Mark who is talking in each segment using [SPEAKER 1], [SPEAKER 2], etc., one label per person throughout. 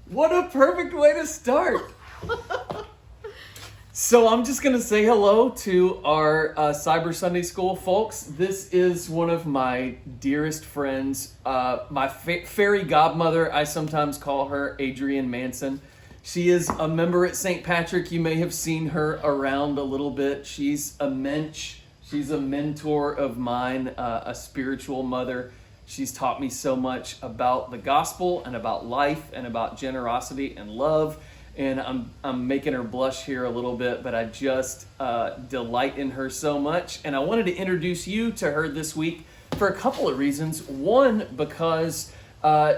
[SPEAKER 1] What a perfect way to start. So I'm just going to say hello to our Cyber Sunday School folks. This is one of my dearest friends, my fairy godmother. I sometimes call her Adrienne Manson. She is a member at St. Patrick. You may have seen her around a little bit. She's a mensch. She's a mentor of mine, a spiritual mother. She's taught me so much about the gospel and about life and about generosity and love. And I'm making her blush here a little bit, but I just delight in her so much. And I wanted to introduce you to her this week for a couple of reasons. One, because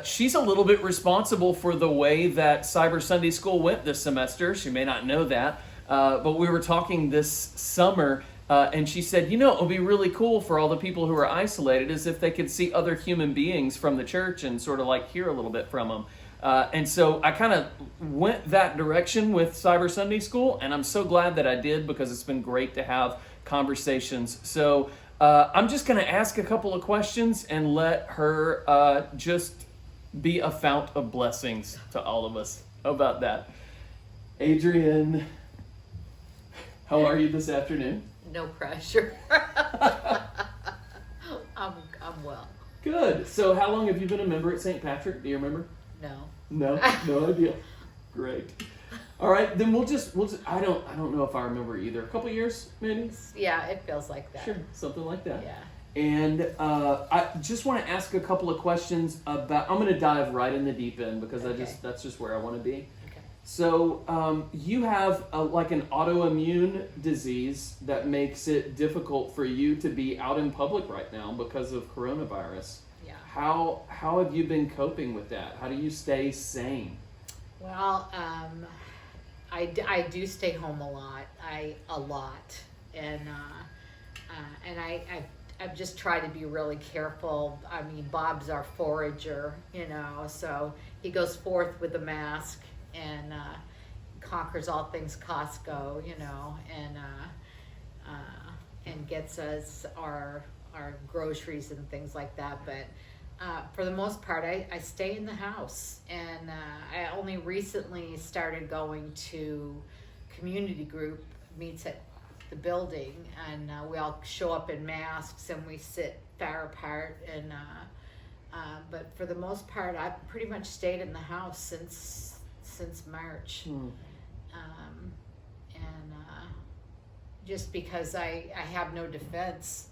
[SPEAKER 1] she's a little bit responsible for the way that Cyber Sunday School went this semester. She may not know that, but we were talking this summer, and she said, it would be really cool for all the people who are isolated is if they could see other human beings from the church and sort of like hear a little bit from them. And so I kind of went that direction with Cyber Sunday School, and I'm so glad that I did because it's been great to have conversations. So I'm just going to ask a couple of questions and let her just be a fount of blessings to all of us. How about that? Adrienne, how are you this afternoon?
[SPEAKER 2] No pressure. I'm well.
[SPEAKER 1] Good. So how long have you been a member at St. Patrick? Do you remember?
[SPEAKER 2] No.
[SPEAKER 1] No idea. Great. All right, then we'll just I don't know if I remember either. A couple years maybe?
[SPEAKER 2] Yeah, it feels like that.
[SPEAKER 1] Sure, something like that.
[SPEAKER 2] Yeah.
[SPEAKER 1] And I just want to ask a couple of questions about. I'm going to dive right in the deep end because that's just where I want to be.
[SPEAKER 2] Okay.
[SPEAKER 1] So you have like an autoimmune disease that makes it difficult for you to be out in public right now because of coronavirus.
[SPEAKER 2] Yeah.
[SPEAKER 1] How have you been coping with that? How do you stay sane?
[SPEAKER 2] Well, I do stay home a lot. And I've just tried to be really careful. I mean, Bob's our forager, so he goes forth with a mask and conquers all things Costco, and gets us our groceries and things like that. But for the most part, I stay in the house, and I only recently started going to community group meets at the building, and we all show up in masks and we sit far apart. And but for the most part, I've pretty much stayed in the house since March, just because I have no defense,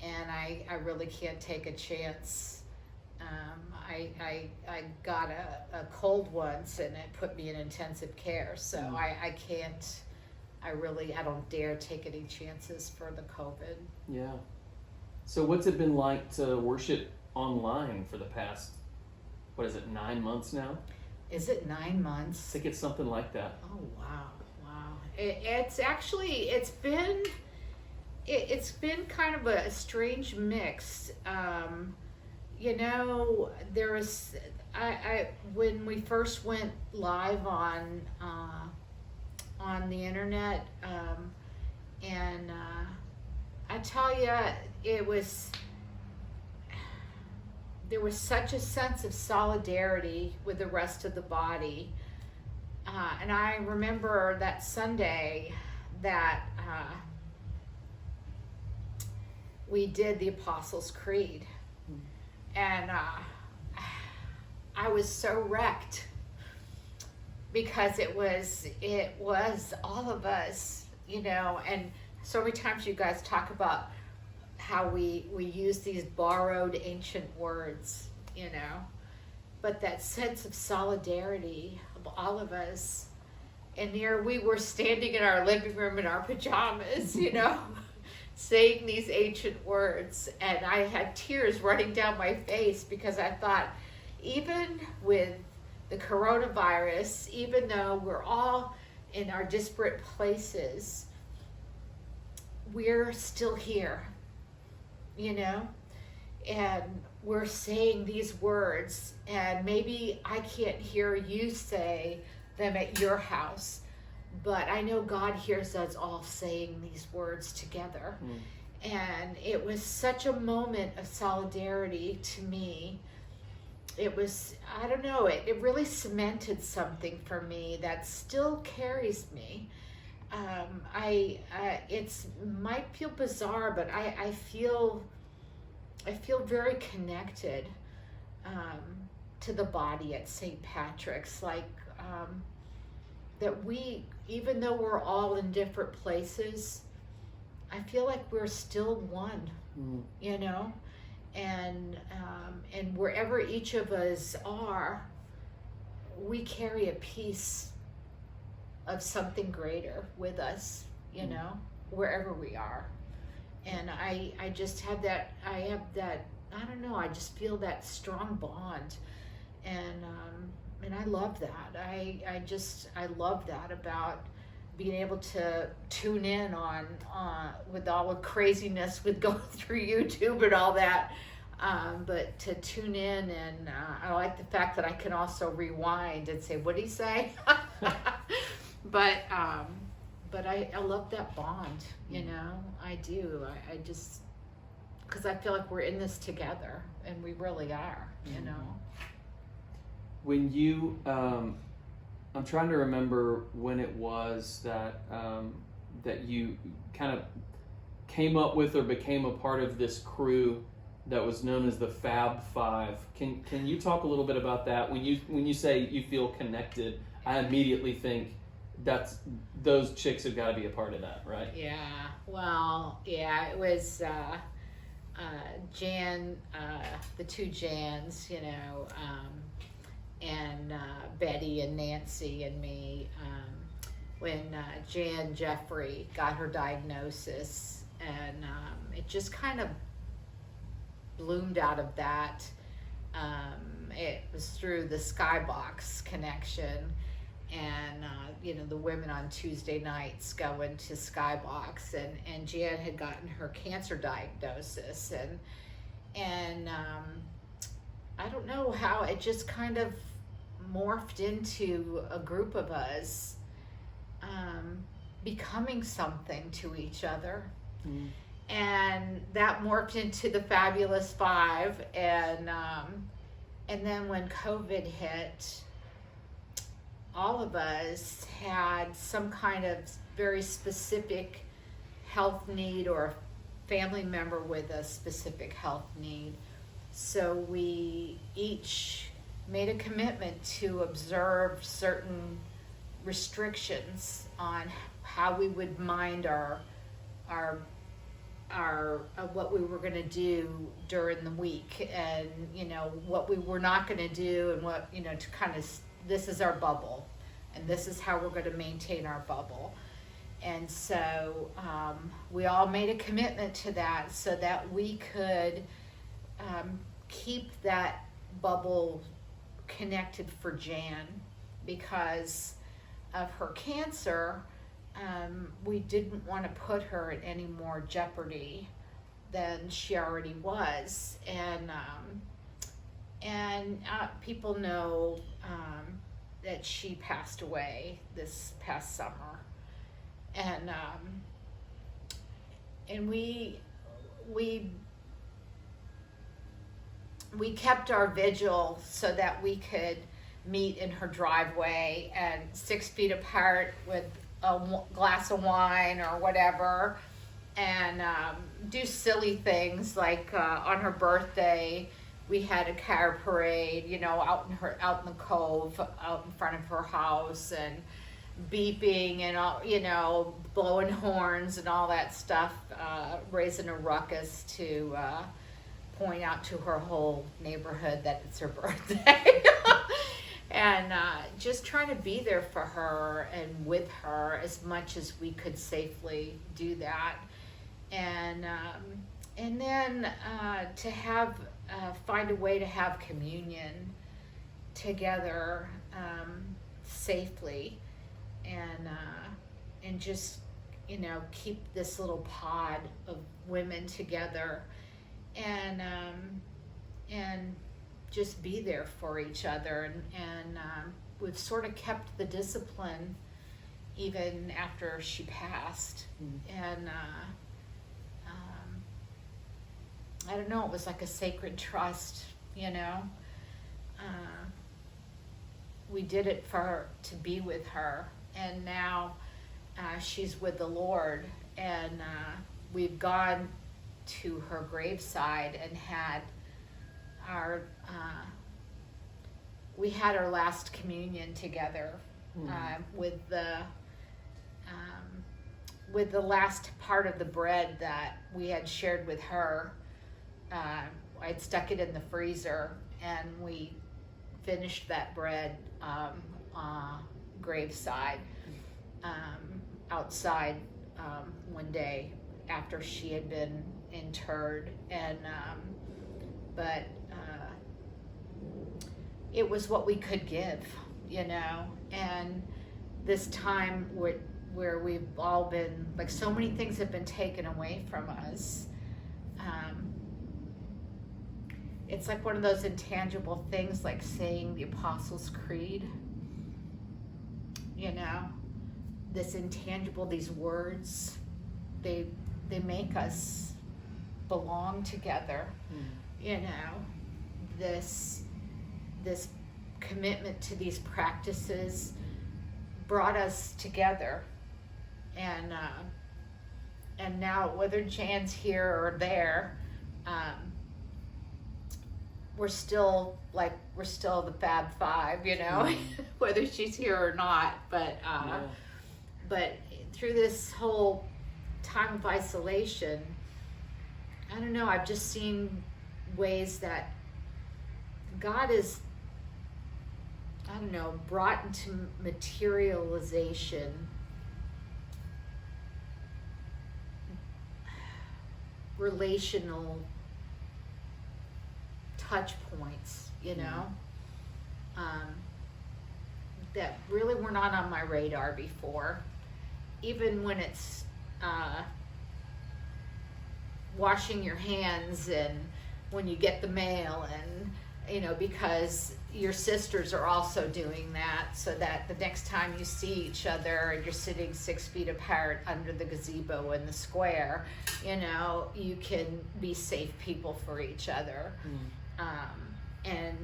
[SPEAKER 2] and I really can't take a chance. I got a cold once, and it put me in intensive care, so I don't dare take any chances for the COVID.
[SPEAKER 1] Yeah. So what's it been like to worship online for the past, 9 months now?
[SPEAKER 2] Is it 9 months?
[SPEAKER 1] I think it's something like that.
[SPEAKER 2] Oh, wow. It's been kind of a strange mix. There was when we first went live on the internet, and I tell you, there was such a sense of solidarity with the rest of the body, and I remember that Sunday that we did the Apostles' Creed. And I was so wrecked because it was all of us, and so many times you guys talk about how we use these borrowed ancient words, but that sense of solidarity of all of us. And here we were standing in our living room in our pajamas, saying these ancient words, and I had tears running down my face because I thought, even with the coronavirus, even though we're all in our disparate places, we're still here, and we're saying these words, and maybe I can't hear you say them at your house, but I know God hears us all saying these words together. And it was such a moment of solidarity to me. It was, I don't know, it really cemented something for me that still carries me. It's might feel bizarre, but I feel very connected to the body at St. Patrick's. Like that we, even though we're all in different places, I feel like we're still one, you know, and wherever each of us are, we carry a piece of something greater with us, you know, wherever we are. And I just have that, I don't know, I just feel that strong bond. And I love that. I love that about being able to tune in on with all the craziness with going through YouTube and all that, but to tune in, and I like the fact that I can also rewind and say, what did he say? but I love that bond, you know. I do. I just, because I feel like we're in this together, and we really are, you know.
[SPEAKER 1] When you I'm trying to remember when it was that that you kind of came up with or became a part of this crew that was known as the Fab Five. Can you talk a little bit about that? When you say you feel connected, I immediately think that's those chicks have got to be a part of that, right?
[SPEAKER 2] Yeah. Well, yeah, it was Jan, the two Jans, you know. And Betty and Nancy and me, when Jan Jeffrey got her diagnosis, and it just kind of bloomed out of that. It was through the Skybox connection, and you know, the women on Tuesday nights going to Skybox, and Jan had gotten her cancer diagnosis, and I don't know how it just kind of morphed into a group of us becoming something to each other. And that morphed into the Fabulous Five, and then when COVID hit, all of us had some kind of very specific health need, or a family member with a specific health need. So we each made a commitment to observe certain restrictions on how we would mind our what we were going to do during the week, and you know, what we were not going to do, and what, you know, to kind of, this is our bubble, and this is how we're going to maintain our bubble. And so we all made a commitment to that, so that we could keep that bubble connected for Jan. Because of her cancer, we didn't want to put her in any more jeopardy than she already was. And people know that she passed away this past summer, and we kept our vigil so that we could meet in her driveway, and 6 feet apart with a glass of wine or whatever, and do silly things like on her birthday we had a car parade, you know, out in the cove, out in front of her house, and beeping and all, you know, blowing horns and all that stuff, raising a ruckus to point out to her whole neighborhood that it's her birthday. And just trying to be there for her and with her as much as we could safely do that. And then to have find a way to have communion together safely, and just, you know, keep this little pod of women together, and just be there for each other, and we've sort of kept the discipline even after she passed. And I don't know, it was like a sacred trust, you know. We did it to be with her, and now she's with the Lord, and we've gone to her graveside and had our we had our last communion together with the last part of the bread that we had shared with her. I'd stuck it in the freezer, and we finished that bread graveside outside one day after she had been interred, and but it was what we could give, you know. And this time where we've all been, like, so many things have been taken away from us, it's like one of those intangible things, like saying the Apostles' Creed, you know. This intangible, these words, they make us belong together, you know. This commitment to these practices brought us together, and now whether Jan's here or there, we're still the Fab Five, you know, whether she's here or not. But but through this whole time of isolation, I don't know, I've just seen ways that God is, I don't know, brought into materialization relational touch points, you know, that really were not on my radar before. Even when it's washing your hands, and when you get the mail, and, you know, because your sisters are also doing that, so that the next time you see each other and you're sitting 6 feet apart under the gazebo in the square, you know, you can be safe people for each other. And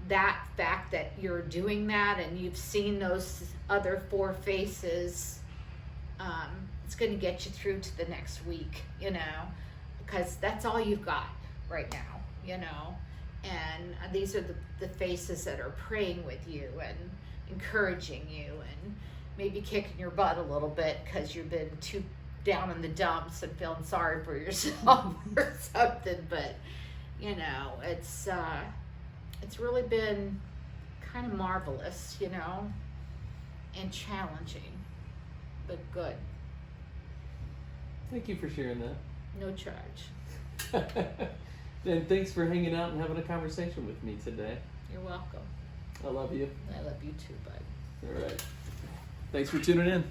[SPEAKER 2] that fact that you're doing that and you've seen those other 4 faces, it's going to get you through to the next week, you know, because that's all you've got right now, you know. And these are the faces that are praying with you and encouraging you, and maybe kicking your butt a little bit because you've been too down in the dumps and feeling sorry for yourself or something. But, you know, it's really been kind of marvelous, you know, and challenging, but good.
[SPEAKER 1] Thank you for sharing that.
[SPEAKER 2] No charge.
[SPEAKER 1] And thanks for hanging out and having a conversation with me today.
[SPEAKER 2] You're welcome.
[SPEAKER 1] I love you.
[SPEAKER 2] I love you too, bud.
[SPEAKER 1] All right. Thanks for tuning in.